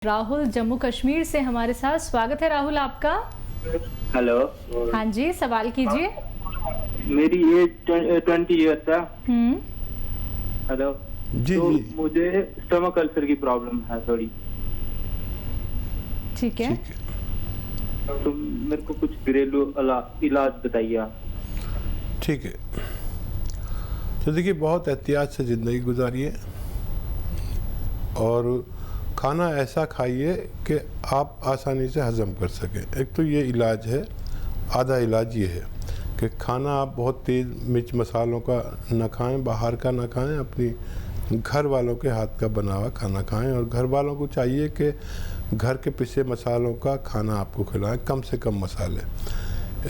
राहुल जम्मू कश्मीर से हमारे साथ। स्वागत है राहुल आपका। हेलो। हाँ जी, सवाल कीजिए। मेरी एज 20 ईयर्स है। हेलो जी तो जी मुझे स्टमक अल्सर की प्रॉब्लम है थोड़ी। ठीक है, तो मेरे को कुछ घरेलू इलाज बताइए आप। ठीक है। तो देखिए, बहुत एहतियात से ज़िंदगी गुजारिए और खाना ऐसा खाइए कि आप आसानी से हज़म कर सकें। एक तो ये इलाज है, आधा इलाज ये है कि खाना आप बहुत तेज़ मिर्च मसालों का ना खाएं, बाहर का ना खाएं, अपनी घर वालों के हाथ का बना हुआ खाना खाएं। और घर वालों को चाहिए कि घर के पिसे मसालों का खाना आपको खिलाएं, कम से कम मसाले।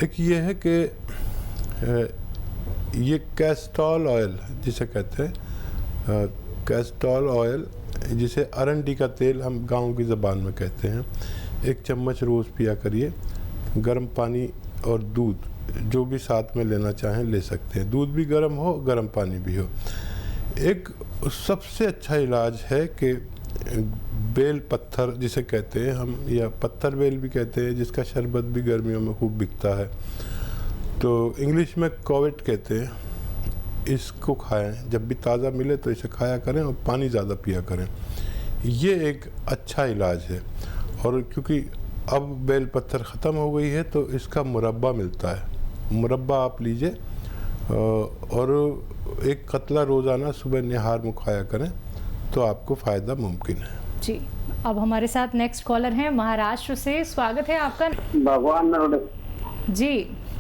एक ये है कि ये कैस्टोल ऑयल जिसे कहते हैं, कैस्टोल ऑयल जिसे अरंडी का तेल हम गांव की ज़बान में कहते हैं, 1 चम्मच रोज़ पिया करिए। गर्म पानी और दूध जो भी साथ में लेना चाहें ले सकते हैं, दूध भी गर्म हो, गर्म पानी भी हो। एक सबसे अच्छा इलाज है कि बेल पत्थर जिसे कहते हैं हम, या पत्थर बेल भी कहते हैं, जिसका शरबत भी गर्मियों में खूब बिकता है, तो इंग्लिश में कोवेट कहते हैं। इसको खाएं, जब भी ताज़ा मिले तो इसे खाया करें और पानी ज़्यादा पिया करें। ये एक अच्छा इलाज है। और क्योंकि अब बेल पत्थर ख़त्म हो गई है तो इसका मुरब्बा मिलता है, मुरब्बा आप लीजिए और 1 कतला रोज़ाना सुबह निहार में खाया करें तो आपको फ़ायदा मुमकिन है। जी। अब हमारे साथ नेक्स्ट कॉलर हैं महाराष्ट्र से। स्वागत है आपका। भगवान जी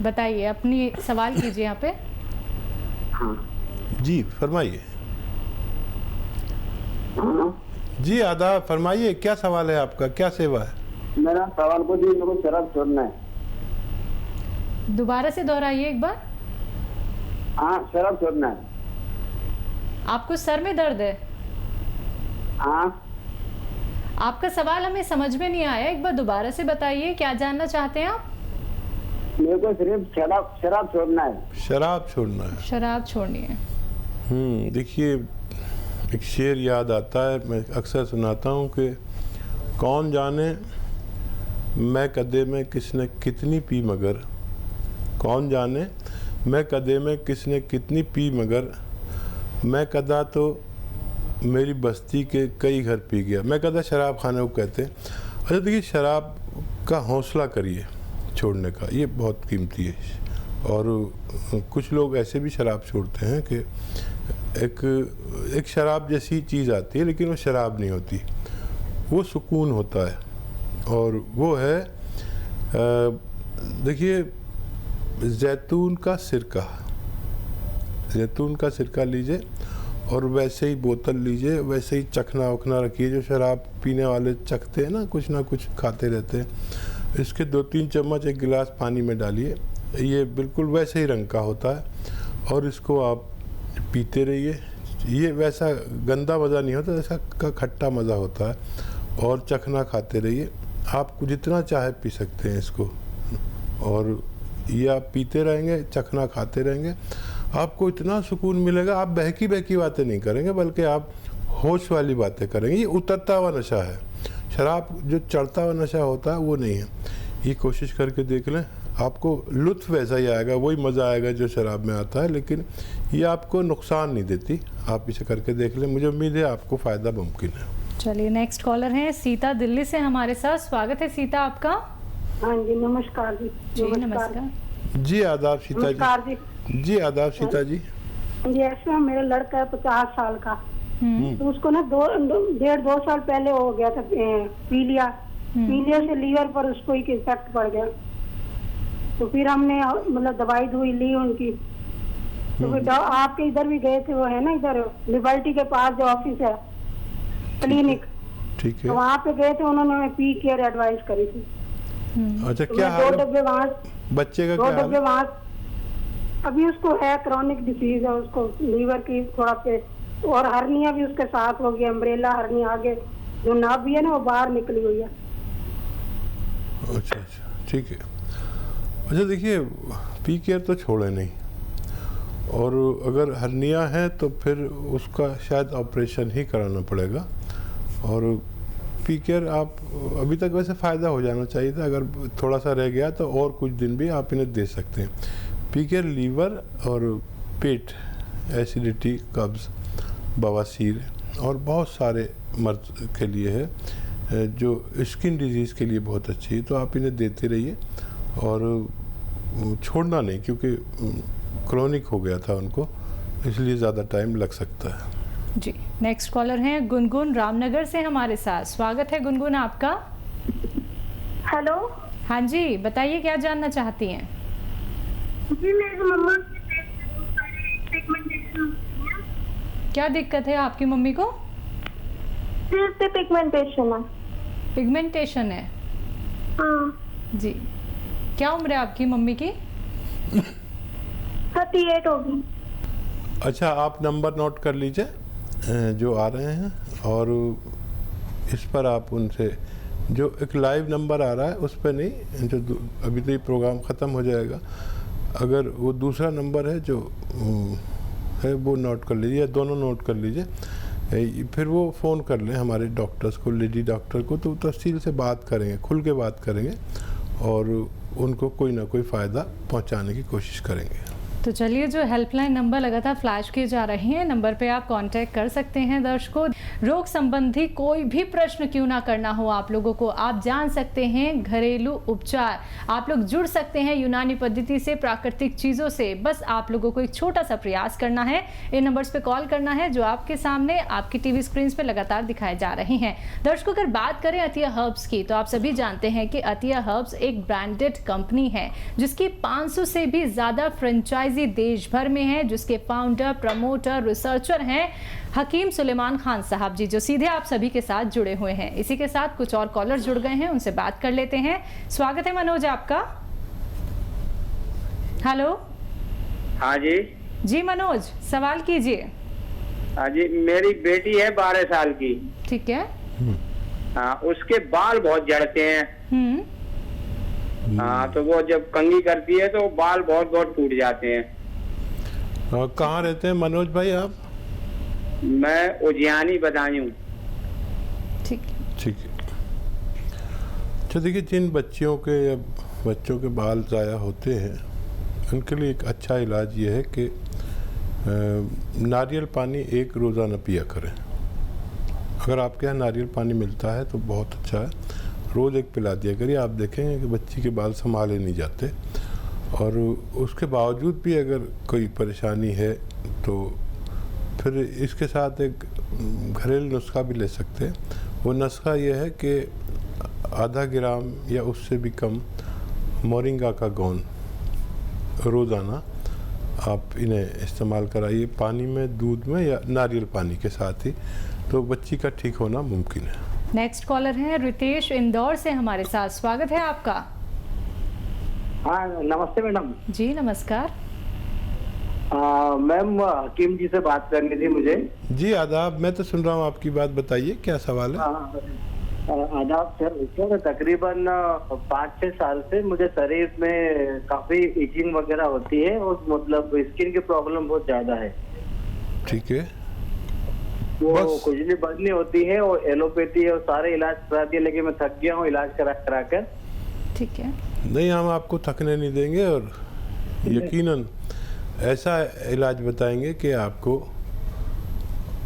बताइए, अपनी सवाल कीजिए यहाँ पे। जी फरमाइए। जी आदाब, फरमाइए, क्या सवाल है आपका, क्या सेवा है? मेरा सवाल को जी, मेरे को शराब छोड़ना है। दोबारा से दोहराइए एक बार। हाँ, शराब छोड़ना है। आपको सर में दर्द है? हाँ। आपका सवाल हमें समझ में नहीं आया, एक बार दोबारा से बताइए, क्या जानना चाहते हैं आप? मेरे को सिर्फ शराब छोड़ना है। शराब छोड़ना है। शराब छोड़नी है। देखिए, एक शेर याद आता है, मैं अक्सर सुनाता हूँ कि कौन जाने मैं कदे में किसने कितनी पी मगर, कौन जाने मैं कदे में किसने कितनी पी मगर, मैं कदा तो मेरी बस्ती के कई घर पी गया। मैं कदा शराब खाने को कहते हैं। अच्छा देखिए, शराब का हौसला करिए छोड़ने का, ये बहुत कीमती है। और कुछ लोग ऐसे भी शराब छोड़ते हैं कि एक शराब जैसी चीज़ आती है लेकिन वो शराब नहीं होती, वो सुकून होता है। और वो है, देखिए, जैतून का सिरका, जैतून का सिरका लीजिए और वैसे ही बोतल लीजिए, वैसे ही चखना वखना रखिए, जो शराब पीने वाले चखते हैं ना कुछ खाते रहते हैं। इसके 2-3 चम्मच 1 गिलास पानी में डालिए, ये बिल्कुल वैसे ही रंग का होता है और इसको आप पीते रहिए। ये वैसा गंदा मज़ा नहीं होता, ऐसा का खट्टा मज़ा होता है। और चखना खाते रहिए, आपको जितना चाहे पी सकते हैं इसको। और ये आप पीते रहेंगे, चखना खाते रहेंगे, आपको इतना सुकून मिलेगा। आप बहकी बहकी बातें नहीं करेंगे बल्कि आप होश वाली बातें करेंगे। ये उतरता हुआ नशा है, शराब जो चढ़ता हुआ नशा होता है वो नहीं है। ये कोशिश करके देख लें, आपको लुत्फ़ वैसा ही आएगा, वही मज़ा आएगा जो शराब में आता है, लेकिन ये आपको नुकसान नहीं देती। आप इसे करके देख लें, मुझे उम्मीद है आपको फ़ायदा मुमकिन है। चलिए, नेक्स्ट कॉलर हैं सीता दिल्ली से हमारे साथ। स्वागत है सीता आपका। हाँ जी, नमस्कार जी। जी नमस्कार। जी आदाब सीता नमस्कार जी। जी आदाब सीता जी। जी ऐसे मेरा लड़का है 50 साल का, तो उसको ना 1.5-2 साल पहले हो गया था पीलिया। पीलिया से लीवर पर उसको एक इफेक्ट पड़ गया। तो फिर हमने मतलब दवाई दुई ली उनकी। तो फिर आपके इधर भी गए थे, वो है ना इधर लिबर्टी के पास जो ऑफिस है, क्लिनिक, ठीक है। तो वहाँ पे गए थे, उन्होंने हमें पी केयर एडवाइस करी थी। अच्छा, तो क्या मैं हाल 2 डब्बे वहाँ, बच्चे का, 2 क्या हाल डब्बे वहाँ। अभी उसको है क्रॉनिक डिसीज है, उसको लीवर की थोड़ा पे, और हर्निया भी उसके साथ हो गया, अम्ब्रेला हर्निया, आगे जो नाभ भी है ना वो बाहर निकली हुई है। अच्छा, ठीक है। अच्छा देखिए, पी केयर तो छोड़े नहीं, और अगर हर्निया है तो फिर उसका शायद ऑपरेशन ही कराना पड़ेगा। और पीकर आप अभी तक वैसे फ़ायदा हो जाना चाहिए था, अगर थोड़ा सा रह गया तो और कुछ दिन भी आप इन्हें दे सकते हैं। पीकर लीवर और पेट, एसिडिटी, कब्ज़, बवासीर और बहुत सारे मर्ज के लिए है, जो स्किन डिजीज़ के लिए बहुत अच्छी है। तो आप इन्हें देते रहिए और छोड़ना नहीं, क्योंकि क्रोनिक हो गया था उनको, इसलिए ज़्यादा टाइम लग सकता है। जी, नेक्स्ट कॉलर हैं गुनगुन रामनगर से हमारे साथ। स्वागत है गुनगुन आपका। हेलो हाँ जी, बताइए क्या जानना चाहती हैं? जी, मेरी मम्मा की पिगमेंटेशन क्या दिक्कत है आपकी मम्मी को? सिर पे पिगमेंटेशन है। पिगमेंटेशन है? हाँ जी। क्या उम्र है आपकी मम्मी की? 38 होगी। अच्छा, आप नंबर नोट कर लीजिए जो आ रहे हैं, और इस पर आप उनसे, जो एक लाइव नंबर आ रहा है उस पर नहीं, जो अभी तो ये प्रोग्राम ख़त्म हो जाएगा, अगर वो दूसरा नंबर है जो है वो नोट कर लीजिए, या दोनों नोट कर लीजिए, फिर वो फ़ोन कर लें हमारे डॉक्टर्स को, लेडी डॉक्टर को, तो तफसील से बात करेंगे, खुल के बात करेंगे और उनको कोई ना कोई फ़ायदा पहुंचाने की कोशिश करेंगे। तो चलिए, जो हेल्पलाइन नंबर लगातार फ्लैश किए जा रहे हैं, नंबर पे आप कांटेक्ट कर सकते हैं। दर्शकों, रोग संबंधी कोई भी प्रश्न क्यों ना करना हो आप लोगों को, आप जान सकते हैं घरेलू उपचार, आप लोग जुड़ सकते हैं यूनानी पद्धति से, प्राकृतिक चीज़ों से। बस आप लोगों को एक छोटा सा प्रयास करना है, इन नंबर्स पे कॉल करना है जो आपके सामने आपकी टीवी स्क्रीन पे लगातार दिखाए जा रहे हैं। दर्शकों, अगर बात करें अतिया हर्ब्स की, तो आप सभी जानते हैं कि अतिया हर्ब्स एक ब्रांडेड कंपनी है जिसकी 500 से भी ज़्यादा फ्रेंचाइजी देश भर में है, जिसके फाउंडर, प्रमोटर, रिसर्चर हैं हकीम सुलेमान खान साहब जी, जो सीधे आप सभी के साथ जुड़े हुए हैं। इसी के साथ कुछ और कॉलर जुड़ गए हैं, उनसे बात कर लेते हैं। स्वागत है मनोज आपका। हेलो। हाँ जी। जी मनोज, सवाल कीजिए। हाँ जी, मेरी बेटी है 12 साल की। ठीक है। हाँ, उसके बाल बहुत झड़ते हैं। हाँ, तो वो जब कंघी करती है तो बाल बहुत बहुत टूट जाते हैं। कहाँ रहते हैं मनोज भाई आप? मैं उजियानी बदायूं। ठीक ठीक है। तो देखिए, जिन बच्चियों के या बच्चों के बाल ज़ाया होते हैं, उनके लिए एक अच्छा इलाज ये है कि नारियल पानी एक रोज़ाना पिया करें। अगर आपके यहाँ नारियल पानी मिलता है तो बहुत अच्छा है, रोज़ एक पिला दिया करिए। आप देखेंगे कि बच्ची के बाल संभाले नहीं जाते, और उसके बावजूद भी अगर कोई परेशानी है तो फिर इसके साथ एक घरेलू नुस्खा भी ले सकते हैं। वो नुस्खा ये है कि आधा ग्राम या उससे भी कम मोरिंगा का गोंद रोज़ाना आप इन्हें इस्तेमाल कराइए, पानी में, दूध में या नारियल पानी के साथ ही, तो बच्ची का ठीक होना मुमकिन है। नेक्स्ट कॉलर हैं रितेश इंदौर से हमारे साथ। स्वागत है आपका। हाँ, नमस्ते मैडम। जी नमस्कार। मैम, हकीम जी से बात करनी थी मुझे। जी आदाब, मैं तो सुन रहा हूँ आपकी बात, बताइए क्या सवाल है। आदाब सर, तकरीबन 5-6 साल से मुझे शरीर में काफी इचिंग वगैरह होती है, और मतलब स्किन की प्रॉब्लम बहुत ज्यादा है। ठीक है। वो खुजली बंद नहीं होती है, और एलोपैथी और सारे इलाज करा दिए, लेकिन मैं थक गया हूँ इलाज करा कर। ठीक है। नहीं, हम आपको थकने नहीं देंगे, और यकीनन ऐसा इलाज बताएंगे कि आपको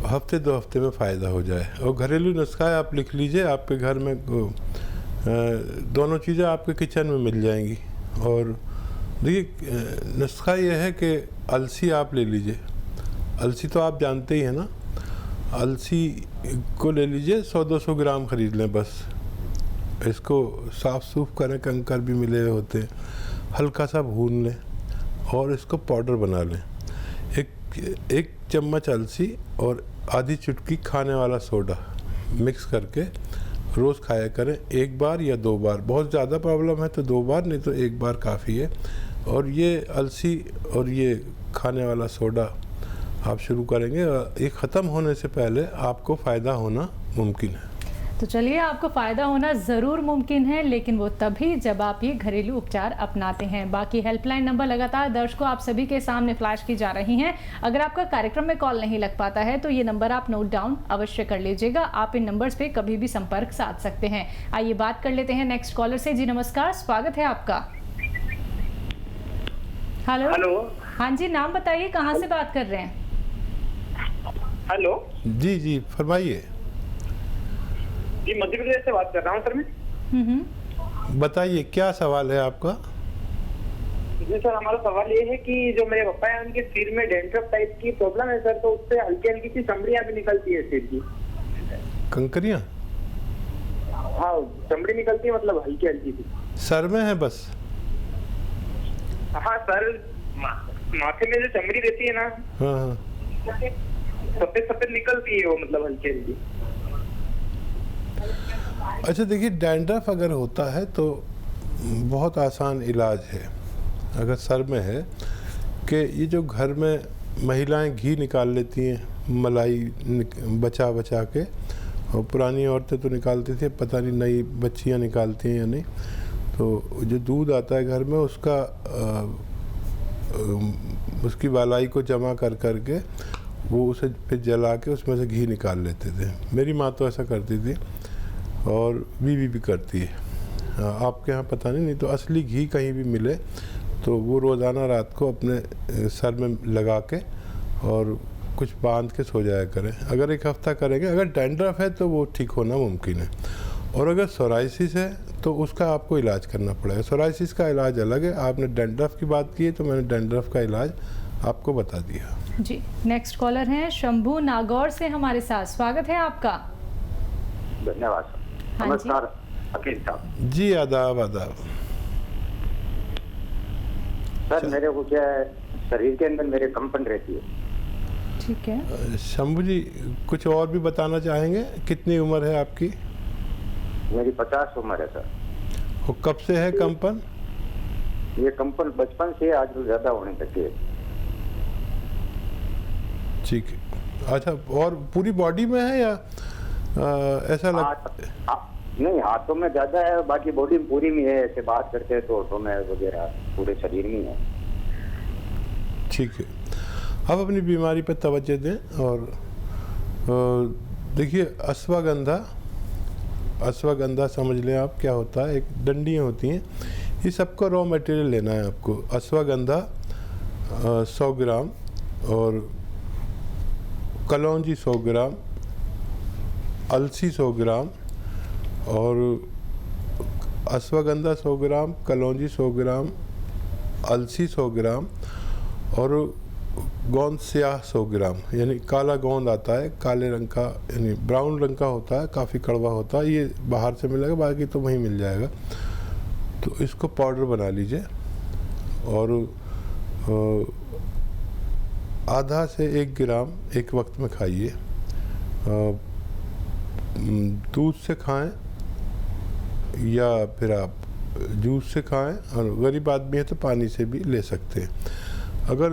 हफ्ते 2 हफ्ते में फ़ायदा हो जाए। और घरेलू नुस्खा है, आप लिख लीजिए, आपके घर में दोनों चीज़ें आपके किचन में मिल जाएंगी। और देखिए, नुस्खा ये है कि अलसी आप ले लीजिए। अलसी तो आप जानते ही हैं ना, अलसी को ले लीजिए, 100-200 ग्राम ख़रीद लें बस। इसको साफ़ सूफ करें, कंकर भी मिले हुए होते हैं, हल्का सा भून लें और इसको पाउडर बना लें। एक चम्मच अलसी और आधी चुटकी खाने वाला सोडा मिक्स करके रोज़ खाया करें, 1 बार या 2 बार। बहुत ज़्यादा प्रॉब्लम है तो 2 बार, नहीं तो 1 बार काफ़ी है। और ये अलसी और ये खाने वाला सोडा आप शुरू करेंगे, ये ख़त्म होने से पहले आपको फ़ायदा होना मुमकिन है। तो चलिए, आपको फ़ायदा होना ज़रूर मुमकिन है, लेकिन वो तभी जब आप ये घरेलू उपचार अपनाते हैं। बाकी हेल्पलाइन नंबर लगातार दर्शकों आप सभी के सामने फ्लैश की जा रही हैं। अगर आपका कार्यक्रम में कॉल नहीं लग पाता है तो ये नंबर आप नोट डाउन अवश्य कर लीजिएगा। आप इन नंबर्स पे कभी भी संपर्क साध सकते हैं। आइए बात कर लेते हैं नेक्स्ट कॉलर से। जी नमस्कार, स्वागत है आपका। हेलो। हाँ जी, नाम बताइए, कहाँ से बात कर रहे हैं? हेलो जी जी, फरमाइए। जी, मध्य प्रदेश से बात कर रहा हूँ सर मैं। बताइए क्या सवाल है आपका? जी सर, हमारा सवाल ये है कि जो मेरे पापा हैं उनके सिर में डेंड्रफ टाइप की प्रॉब्लम है सर, तो उससे हल्की हल्की सी चमड़ियाँ भी निकलती है सिर की। कंकरियाँ? हाँ, चमड़ी निकलती है, मतलब हल्की हल्की सी। सर में है बस? हाँ सर, माथे में जो चमड़ी रहती है ना, हाँ, सफेद सफेद निकलती है वो, मतलब हल्की हल्की। अच्छा देखिए, डैंड्रफ अगर होता है तो बहुत आसान इलाज है। अगर सर में है कि ये जो घर में महिलाएं घी निकाल लेती हैं मलाई बचा बचा के, और पुरानी औरतें तो निकालती थी, पता नहीं नई बच्चियां निकालती हैं या नहीं, तो जो दूध आता है घर में उसका उसकी वालाई को जमा कर करके वो उसे फिर जला के उसमें से घी निकाल लेते थे। मेरी माँ तो ऐसा करती थी और बीवी भी करती है। आपके यहाँ पता नहीं तो असली घी कहीं भी मिले तो वो रोज़ाना रात को अपने सर में लगा के और कुछ बांध के सो जाया करें। अगर एक हफ्ता करेंगे, अगर डैंड्रफ है तो वो ठीक होना मुमकिन है। और अगर सोराइसिस है तो उसका आपको इलाज करना पड़ेगा। सोराइसिस का इलाज अलग है। आपने डैंड्रफ की बात की है तो मैंने डैंड्रफ का इलाज आपको बता दिया। जी, नेक्स्ट कॉलर हैं शंभू नागौर से हमारे साथ। स्वागत है आपका। धन्यवाद सर। नमस्कार अकील साहब। जी आदाब आदाब। सर मेरे को क्या है, शरीर के अंदर मेरे कंपन रहती है। ठीक है शंभू जी, कुछ और भी बताना चाहेंगे? कितनी उम्र है आपकी? मेरी 50 उम्र है सर। और कब से है कंपन? ये कंपन बचपन से आज तो ज्यादा होने लगी है। ठीक है। अच्छा, और पूरी बॉडी में है या ऐसा नहीं, हाथों में ज्यादा है, बाकी बॉडी में पूरी में है। ऐसे बात करते हैं तो होठों में वगैरह पूरे शरीर में है। ठीक है, आप अपनी बीमारी पर तवज्जो दें। और देखिए, अश्वगंधा समझ लें आप क्या होता है। एक डंडियाँ होती हैं, ये सबका रॉ मटेरियल लेना है आपको। अश्वगंधा 100 ग्राम और कलौंजी 100 ग्राम, अलसी 100 ग्राम और अश्वगंधा 100 ग्राम, कलौंजी 100 ग्राम, अलसी 100 ग्राम और गोंद स्याह 100 ग्राम। यानी काला गोंद आता है, काले रंग का, यानी ब्राउन रंग का होता है, काफ़ी कड़वा होता है। ये बाहर से मिलेगा, बाकी तो वहीं मिल जाएगा। तो इसको पाउडर बना लीजिए और आधा से 1 ग्राम एक वक्त में खाइए। दूध से खाएं या फिर आप जूस से खाएं, और गरीब आदमी है तो पानी से भी ले सकते हैं। अगर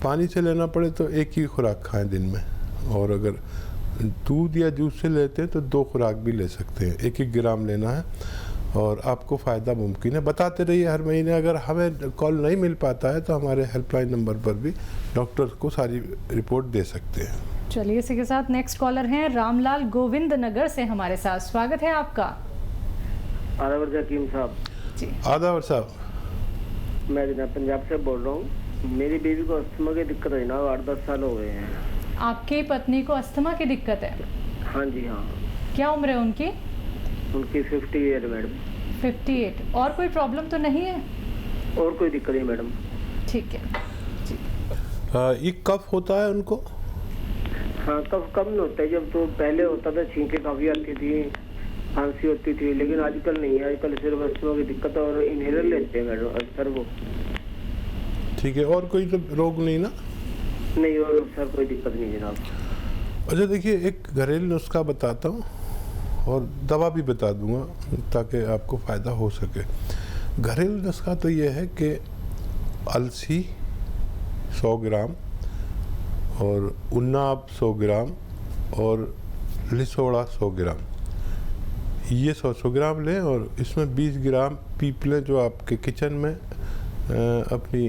पानी से लेना पड़े तो एक ही खुराक खाएं दिन में, और अगर दूध या जूस से लेते हैं तो 2 खुराक भी ले सकते हैं। 1-1 ग्राम लेना है और आपको फ़ायदा मुमकिन है। बताते रहिए हर महीने। अगर हमें कॉल नहीं मिल पाता है तो हमारे हेल्पलाइन नंबर पर भी डॉक्टर को सारी रिपोर्ट दे सकते हैं। चलिए, इसी के साथ नेक्स्ट कॉलर हैं रामलाल गोविंद नगर से हमारे साथ। स्वागत है आपका। आदाब हकीम साहब। जी आदाब साहब। मैं जनाब पंजाब से बोल रहा हूँ। मेरी बेबी को अस्थमा की दिक्कत है ना, 8-10 साल हो गए हैं। आपकी पत्नी को अस्थमा की दिक्कत है? हाँ जी हाँ। क्या उम्र है उनकी? उनकी 58 मैडम। 58। और कोई प्रॉब्लम तो नहीं है? और कोई दिक्कत नहीं मैडम। ठीक है जी। ये कफ होता है उनको? हाँ, कफ कम नहीं होता है। जब तो पहले होता था, छींकें काफ़ी आती थी, खांसी होती थी, लेकिन आजकल नहीं है। आजकल सिर्फ अस्थमा की दिक्कत है और इनहेलर लेते हैं मैडम सर वो। ठीक है, और कोई तो रोग नहीं ना? नहीं, और सर कोई दिक्कत नहीं जनाब। अच्छा देखिए, एक घरेलू नुस्खा बताता हूँ और दवा भी बता दूंगा ताकि आपको फ़ायदा हो सके। घरेलू नुस्खा तो ये है कि अलसी 100 ग्राम और उन्नाब 100 ग्राम और लिसोड़ा 100 ग्राम, ये 100 ग्राम लें और इसमें 20 ग्राम पीपलें जो आपके किचन में अपनी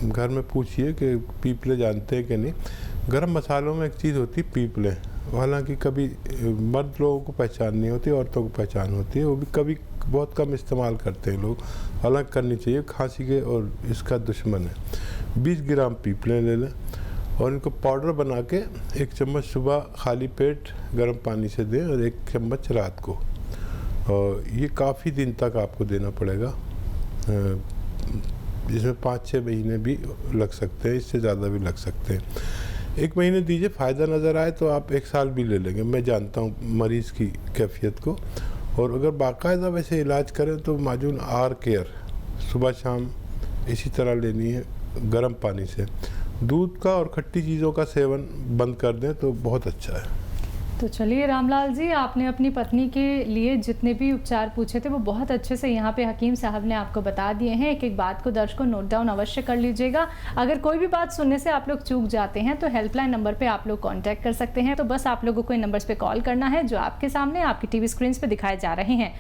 घर में पूछिए कि पीपले जानते हैं कि नहीं। गरम मसालों में एक चीज़ होती है पीपलें, हालांकि कभी मर्द लोगों को पहचान नहीं होती, औरतों को पहचान होती है, वो भी कभी बहुत कम इस्तेमाल करते हैं लोग, हालांकि करनी चाहिए, खांसी के और इसका दुश्मन है। 20 ग्राम पीपलें ले लें और इनको पाउडर बना के 1 चम्मच सुबह खाली पेट गर्म पानी से दें और 1 चम्मच रात को, और ये काफ़ी दिन तक आपको देना पड़ेगा, जिसमें 5-6 महीने भी लग सकते हैं, इससे ज़्यादा भी लग सकते हैं। 1 महीने दीजिए, फ़ायदा नज़र आए तो आप 1 साल भी ले लेंगे। मैं जानता हूँ मरीज़ की कैफियत को, और अगर बाकायदा वैसे इलाज करें तो माजून आर केयर सुबह शाम इसी तरह लेनी है गर्म पानी से। दूध का और खट्टी चीज़ों का सेवन बंद कर दें तो बहुत अच्छा है। तो चलिए रामलाल जी, आपने अपनी पत्नी के लिए जितने भी उपचार पूछे थे वो बहुत अच्छे से यहाँ पे हकीम साहब ने आपको बता दिए हैं। एक एक बात को दर्शकों नोट डाउन अवश्य कर लीजिएगा। अगर कोई भी बात सुनने से आप लोग चूक जाते हैं तो हेल्पलाइन नंबर पे आप लोग कांटेक्ट कर सकते हैं। तो बस आप लोगों को इन नंबर्स पे कॉल करना है जो आपके सामने आपकी टीवी स्क्रीन पे दिखाए जा रहे हैं।